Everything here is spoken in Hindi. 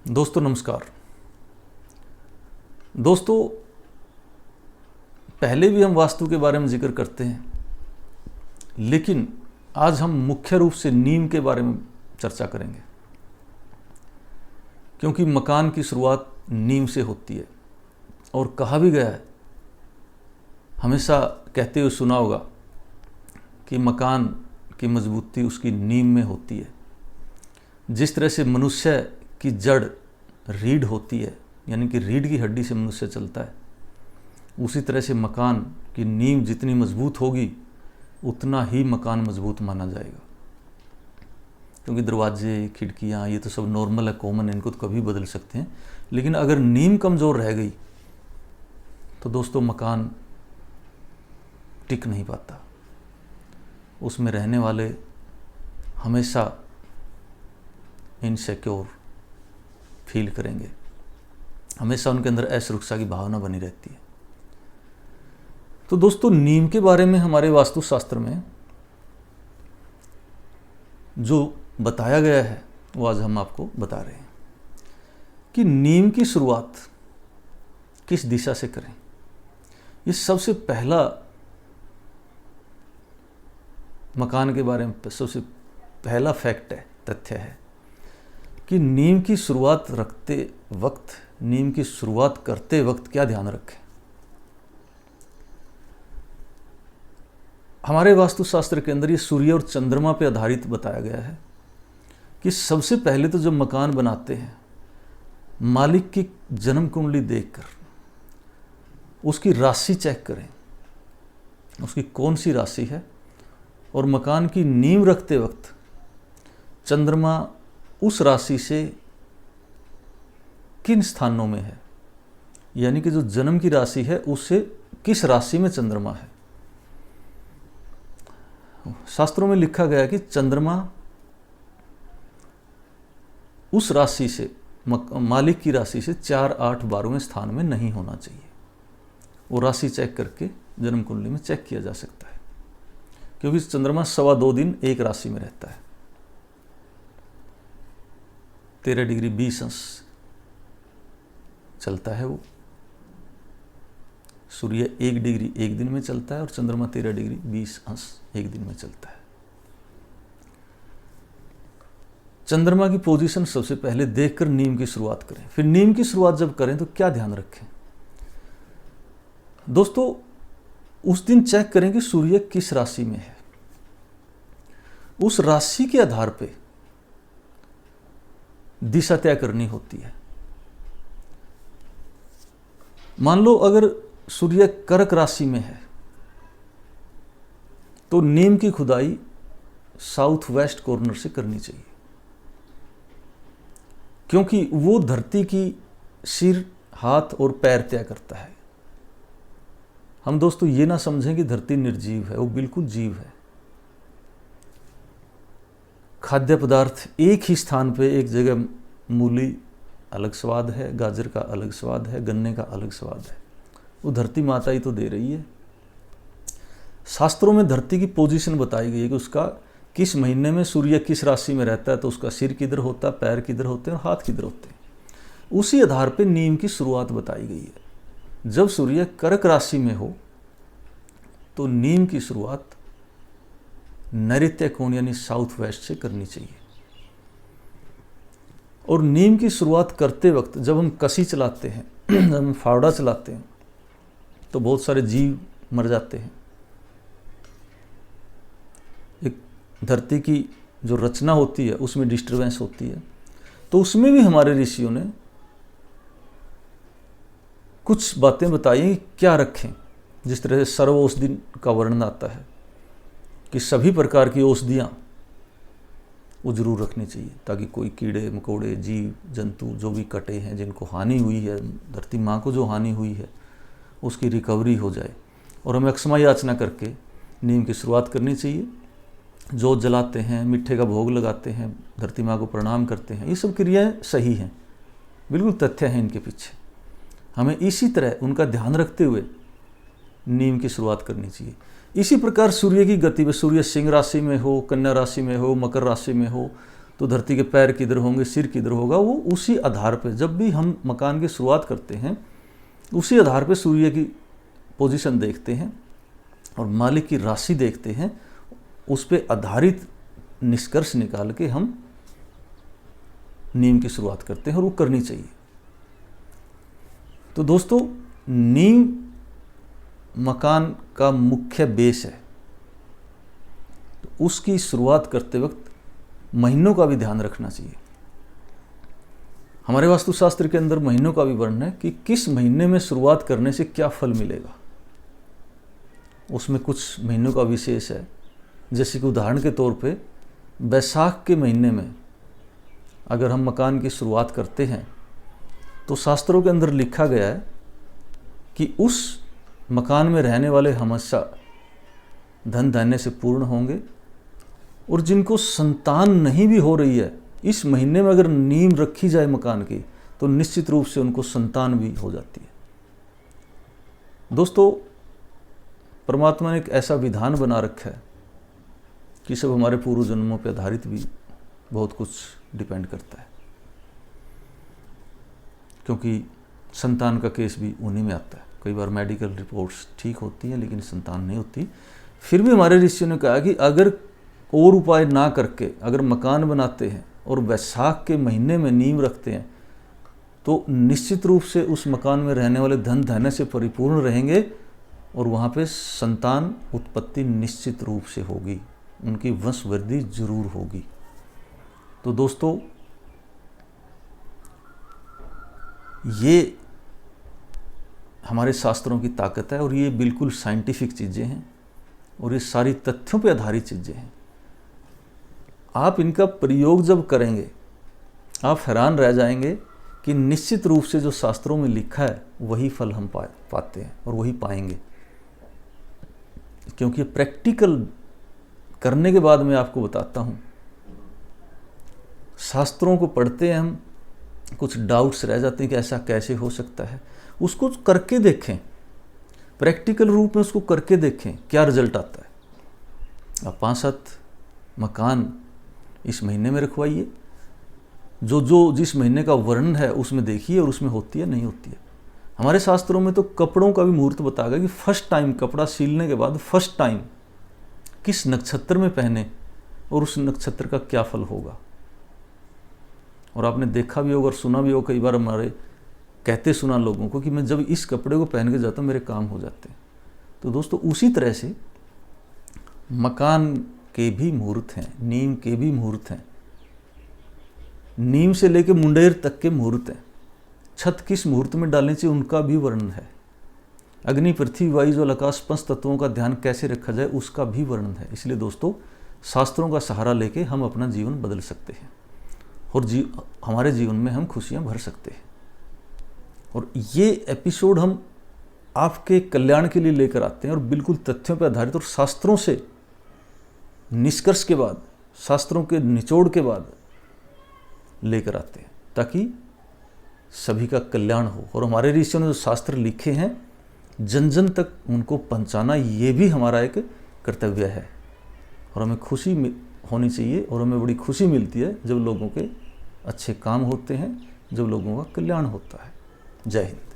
दोस्तों नमस्कार। दोस्तों पहले भी हम वास्तु के बारे में जिक्र करते हैं, लेकिन आज हम मुख्य रूप से नींव के बारे में चर्चा करेंगे, क्योंकि मकान की शुरुआत नींव से होती है। और कहा भी गया है, हमेशा कहते हुए सुना होगा कि मकान की मजबूती उसकी नींव में होती है। जिस तरह से मनुष्य की जड़ रीढ़ होती है, यानी कि रीढ़ की हड्डी से मनुष्य चलता है, उसी तरह से मकान की नींव जितनी मजबूत होगी उतना ही मकान मजबूत माना जाएगा। क्योंकि दरवाजे खिड़कियाँ ये तो सब नॉर्मल है, कॉमन है, इनको तो कभी बदल सकते हैं, लेकिन अगर नींव कमज़ोर रह गई तो दोस्तों मकान टिक नहीं पाता। उसमें रहने वाले हमेशा इनसिक्योर फील करेंगे, हमेशा उनके अंदर असुरक्षा की भावना बनी रहती है। तो दोस्तों नींव के बारे में हमारे वास्तुशास्त्र में जो बताया गया है वो आज हम आपको बता रहे हैं कि नींव की शुरुआत किस दिशा से करें। ये सबसे पहला मकान के बारे में सबसे पहला फैक्ट है, तथ्य है कि नींव की शुरुआत रखते वक्त, नींव की शुरुआत करते वक्त क्या ध्यान रखें। हमारे वास्तुशास्त्र के अंदर ये सूर्य और चंद्रमा पे आधारित बताया गया है कि सबसे पहले तो जब मकान बनाते हैं, मालिक की जन्म कुंडली देखकर उसकी राशि चेक करें, उसकी कौन सी राशि है, और मकान की नींव रखते वक्त चंद्रमा उस राशि से किन स्थानों में है, यानी कि जो जन्म की राशि है उससे किस राशि में चंद्रमा है। शास्त्रों में लिखा गया है कि चंद्रमा उस राशि से, मालिक की राशि से 4, 8, 12वें स्थान में नहीं होना चाहिए। वो राशि चेक करके जन्म कुंडली में चेक किया जा सकता है, क्योंकि चंद्रमा 2.25 दिन एक राशि में रहता है। 13 डिग्री 20 अंश चलता है वो। सूर्य 1 डिग्री 1 दिन में चलता है और चंद्रमा 13 डिग्री 20 अंश 1 दिन में चलता है। चंद्रमा की पोजीशन सबसे पहले देखकर नींव की शुरुआत करें। फिर नींव की शुरुआत जब करें तो क्या ध्यान रखें दोस्तों, उस दिन चेक करें कि सूर्य किस राशि में है। उस राशि के आधार पे दिशा तय करनी होती है। मान लो अगर सूर्य कर्क राशि में है तो नींव की खुदाई साउथ वेस्ट कॉर्नर से करनी चाहिए, क्योंकि वो धरती की सिर, हाथ और पैर तय करता है। हम दोस्तों ये ना समझें कि धरती निर्जीव है, वो बिल्कुल जीव है। खाद्य पदार्थ एक ही स्थान पे, एक जगह मूली अलग स्वाद है, गाजर का अलग स्वाद है, गन्ने का अलग स्वाद है। वो धरती माता ही तो दे रही है। शास्त्रों में धरती की पोजीशन बताई गई है कि उसका किस महीने में सूर्य किस राशि में रहता है, तो उसका सिर किधर होता है, पैर किधर होते हैं और हाथ किधर होते हैं। उसी आधार पर नींव की शुरुआत बताई गई है। जब सूर्य कर्क राशि में हो तो नींव की शुरुआत नैऋत्य कोण यानी साउथ वेस्ट से करनी चाहिए। और नींव की शुरुआत करते वक्त जब हम कसी चलाते हैं, जब हम फावड़ा चलाते हैं, तो बहुत सारे जीव मर जाते हैं। एक धरती की जो रचना होती है उसमें डिस्टरबेंस होती है। तो उसमें भी हमारे ऋषियों ने कुछ बातें बताई हैं कि क्या रखें। जिस तरह से सर्व औषधि का वर्णन आता है कि सभी प्रकार की औषधियाँ वो जरूर रखनी चाहिए, ताकि कोई कीड़े मकोड़े, जीव जंतु जो भी कटे हैं, जिनको हानि हुई है, धरती माँ को जो हानि हुई है, उसकी रिकवरी हो जाए। और हमें अक्षमा याचना करके नींव की शुरुआत करनी चाहिए। जोत जलाते हैं, मिट्ठे का भोग लगाते हैं, धरती माँ को प्रणाम करते हैं, ये सब क्रियाएं सही हैं, बिल्कुल तथ्य हैं इनके पीछे। हमें इसी तरह उनका ध्यान रखते हुए नींव की शुरुआत करनी चाहिए। इसी प्रकार सूर्य की गति में, सूर्य सिंह राशि में हो, कन्या राशि में हो, मकर राशि में हो, तो धरती के पैर किधर होंगे, सिर किधर होगा, वो उसी आधार पे जब भी हम मकान की शुरुआत करते हैं उसी आधार पे सूर्य की पोजीशन देखते हैं और मालिक की राशि देखते हैं, उस पे आधारित निष्कर्ष निकाल के हम नींव की शुरुआत करते हैं और वो करनी चाहिए। तो दोस्तों, नींव मकान का मुख्य बेस है, तो उसकी शुरुआत करते वक्त महीनों का भी ध्यान रखना चाहिए। हमारे वास्तुशास्त्र के अंदर महीनों का भी वर्णन है कि किस महीने में शुरुआत करने से क्या फल मिलेगा। उसमें कुछ महीनों का विशेष है, जैसे कि उदाहरण के तौर पे बैसाख के महीने में अगर हम मकान की शुरुआत करते हैं तो शास्त्रों के अंदर लिखा गया है कि उस मकान में रहने वाले हमेशा धन धान्य से पूर्ण होंगे, और जिनको संतान नहीं भी हो रही है इस महीने में अगर नींव रखी जाए मकान की तो निश्चित रूप से उनको संतान भी हो जाती है। दोस्तों, परमात्मा ने एक ऐसा विधान बना रखा है कि सब हमारे पूर्व जन्मों पर आधारित भी बहुत कुछ डिपेंड करता है, क्योंकि संतान का केस भी उन्हीं में आता है। कई बार मेडिकल रिपोर्ट्स ठीक होती हैं लेकिन संतान नहीं होती। फिर भी हमारे ऋषियों ने कहा कि अगर और उपाय ना करके अगर मकान बनाते हैं और वैशाख के महीने में नींव रखते हैं तो निश्चित रूप से उस मकान में रहने वाले धन धान्य से परिपूर्ण रहेंगे और वहाँ पे संतान उत्पत्ति निश्चित रूप से होगी, उनकी वंशवृद्धि जरूर होगी। तो दोस्तों, ये हमारे शास्त्रों की ताकत है और ये बिल्कुल साइंटिफिक चीज़ें हैं और ये सारी तथ्यों पे आधारित चीज़ें हैं। आप इनका प्रयोग जब करेंगे आप हैरान रह जाएंगे कि निश्चित रूप से जो शास्त्रों में लिखा है वही फल हम पाते हैं और वही पाएंगे, क्योंकि प्रैक्टिकल करने के बाद मैं आपको बताता हूँ। शास्त्रों को पढ़ते हैं हम, कुछ डाउट्स रह जाते हैं कि ऐसा कैसे हो सकता है, उसको करके देखें, प्रैक्टिकल रूप में उसको करके देखें क्या रिजल्ट आता है। आप 5-7 मकान इस महीने में रखवाइए, जो जिस महीने का वर्णन है उसमें देखिए और उसमें होती है नहीं होती है। हमारे शास्त्रों में तो कपड़ों का भी मुहूर्त बताया गया कि फर्स्ट टाइम कपड़ा सीलने के बाद फर्स्ट टाइम किस नक्षत्र में पहने और उस नक्षत्र का क्या फल होगा। और आपने देखा भी होगा और सुना भी होगा, कई बार हमारे कहते सुना लोगों को कि मैं जब इस कपड़े को पहन के जाता हूँ मेरे काम हो जाते हैं। तो दोस्तों, उसी तरह से मकान के भी मुहूर्त हैं, नींव के भी मुहूर्त हैं, नींव से लेकर मुंडेर तक के मुहूर्त हैं। छत किस मुहूर्त में डालनी चाहिए उनका भी वर्णन है। अग्नि, पृथ्वी, वायु, जल, आकाश 5 तत्वों का ध्यान कैसे रखा जाए उसका भी वर्णन है। इसलिए दोस्तों, शास्त्रों का सहारा लेके हम अपना जीवन बदल सकते हैं और हमारे जीवन में हम खुशियां भर सकते हैं। और ये एपिसोड हम आपके कल्याण के लिए लेकर आते हैं और बिल्कुल तथ्यों पर आधारित और शास्त्रों से निष्कर्ष के बाद, शास्त्रों के निचोड़ के बाद लेकर आते हैं ताकि सभी का कल्याण हो। और हमारे ऋषियों ने जो शास्त्र लिखे हैं जन जन तक उनको पहुंचाना, ये भी हमारा एक कर्तव्य है। और हमें खुशी होनी चाहिए और हमें बड़ी खुशी मिलती है जब लोगों के अच्छे काम होते हैं, जब लोगों का कल्याण होता है। जय हिंद।